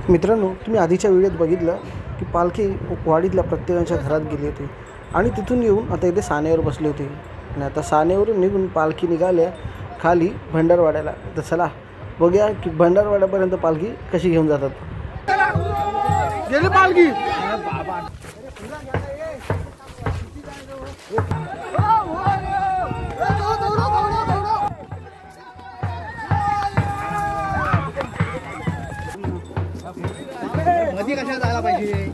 मित्रांनो, तुम्ही आधीच्या व्हिडिओत बघितलं की पालखी वाडीतल्या प्रत्येकाच्या घरात गेली होती आणि तिथून येऊन आता इथे सानेवर बसले होते आणि आता सानेवरून निघून पालखी निघाल्या खाली भंडारवाड्याला। तर चला बघूया की भंडारवाड्यापर्यंत पालखी कशी घेऊन जातात। गेली पालखी मध्ये कशा जायला पाहिजे।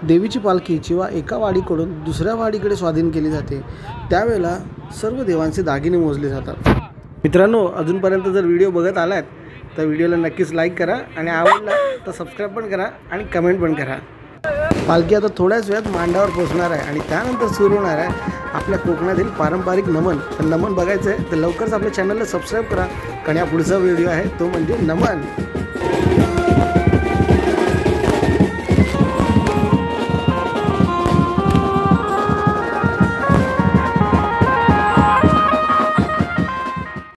देवीची पालखी जेव्हा एका वाडीकडून दुसऱ्या वाडीकडे स्वाधीन केली जाते त्यावेळेला सर्व देवांचे दागिने मोजले जातात। मित्रांनो, अजूनपर्यंत जर व्हिडिओ बघत आलात तर व्हिडिओला नक्कीच लाईक करा आणि आवडला तर सबस्क्राईब पण करा आणि कमेंट पण करा। पालखी आता थोड्याच वेळात मांडावर पोहोचणार आहे आणि त्यानंतर सुरू होणार आहे आपल्या कोकणातील पारंपरिक नमन। तर नमन बघायचं आहे तर लवकरच आपल्या चॅनलला सबस्क्राईब करा, कारण या पुढचा व्हिडिओ आहे तो म्हणजे नमन।